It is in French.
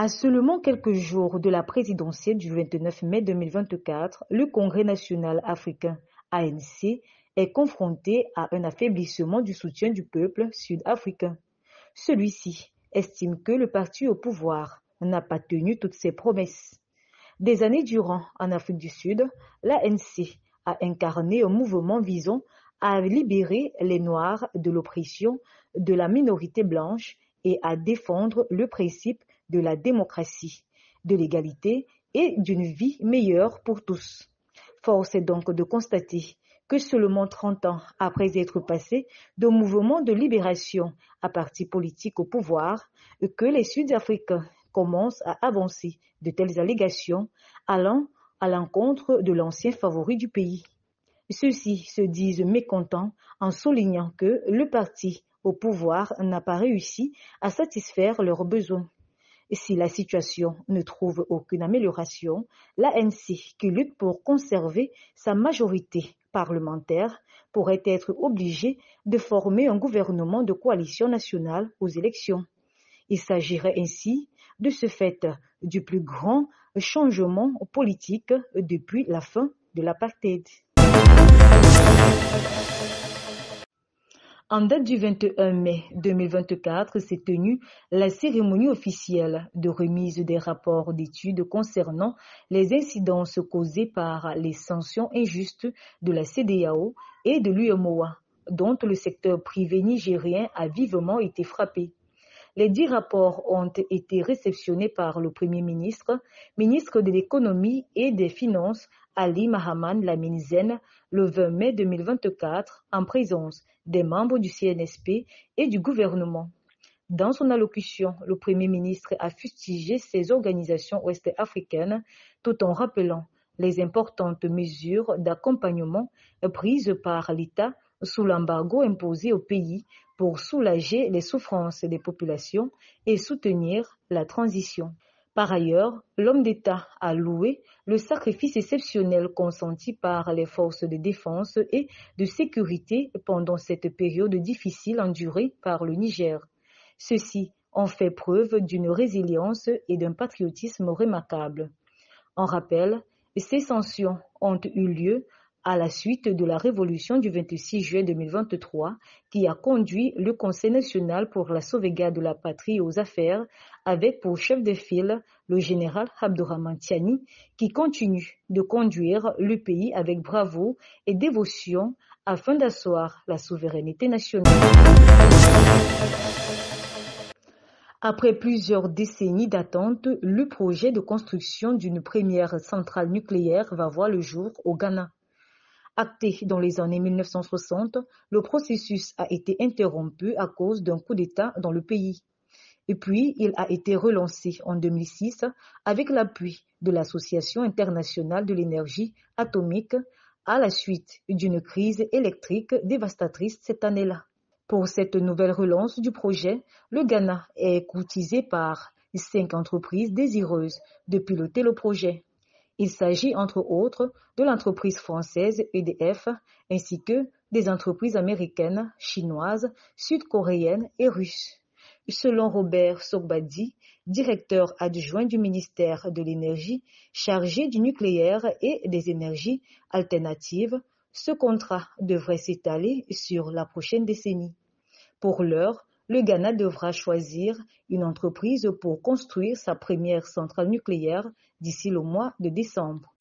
À seulement quelques jours de la présidentielle du 29 mai 2024, le Congrès national africain ANC est confronté à un affaiblissement du soutien du peuple sud-africain. Celui-ci estime que le parti au pouvoir n'a pas tenu toutes ses promesses. Des années durant, en Afrique du Sud, l'ANC a incarné un mouvement visant à libérer les Noirs de l'oppression de la minorité blanche et à défendre le principe de la démocratie, de l'égalité et d'une vie meilleure pour tous. Force est donc de constater que seulement 30 ans après être passé de mouvement de libération à parti politique au pouvoir, que les Sud-Africains commencent à avancer de telles allégations allant à l'encontre de l'ancien favori du pays. Ceux-ci se disent mécontents en soulignant que le parti au pouvoir n'a pas réussi à satisfaire leurs besoins. Si la situation ne trouve aucune amélioration, l'ANC, qui lutte pour conserver sa majorité parlementaire, pourrait être obligée de former un gouvernement de coalition nationale aux élections. Il s'agirait ainsi, de ce fait, du plus grand changement politique depuis la fin de l'apartheid. En date du 21 mai 2024 s'est tenue la cérémonie officielle de remise des rapports d'études concernant les incidences causées par les sanctions injustes de la CEDEAO et de l'UEMOA, dont le secteur privé nigérien a vivement été frappé. Les 10 rapports ont été réceptionnés par le Premier ministre, ministre de l'Économie et des Finances, Ali Mahaman Lamine Zen, le 20 mai 2024, en présence des membres du CNSP et du gouvernement. Dans son allocution, le Premier ministre a fustigé ces organisations ouest-africaines tout en rappelant les importantes mesures d'accompagnement prises par l'État sous l'embargo imposé au pays pour soulager les souffrances des populations et soutenir la transition. Par ailleurs, l'homme d'État a loué le sacrifice exceptionnel consenti par les forces de défense et de sécurité pendant cette période difficile endurée par le Niger. Ceux-ci ont fait preuve d'une résilience et d'un patriotisme remarquables. En rappel, ces sanctions ont eu lieu à la suite de la révolution du 26 juillet 2023 qui a conduit le Conseil national pour la sauvegarde de la patrie aux affaires avec pour chef de file le général Abdourahmane Tiani qui continue de conduire le pays avec bravoure et dévotion afin d'asseoir la souveraineté nationale. Après plusieurs décennies d'attente, le projet de construction d'une première centrale nucléaire va voir le jour au Ghana. Acté dans les années 1960, le processus a été interrompu à cause d'un coup d'État dans le pays. Et puis, il a été relancé en 2006 avec l'appui de l'Association internationale de l'énergie atomique à la suite d'une crise électrique dévastatrice cette année-là. Pour cette nouvelle relance du projet, le Ghana est courtisé par 5 entreprises désireuses de piloter le projet. Il s'agit entre autres de l'entreprise française EDF ainsi que des entreprises américaines, chinoises, sud-coréennes et russes. Selon Robert Sogbadi, directeur adjoint du ministère de l'Énergie chargé du nucléaire et des énergies alternatives, ce contrat devrait s'étaler sur la prochaine décennie. Pour l'heure, le Ghana devra choisir une entreprise pour construire sa première centrale nucléaire d'ici le mois de décembre.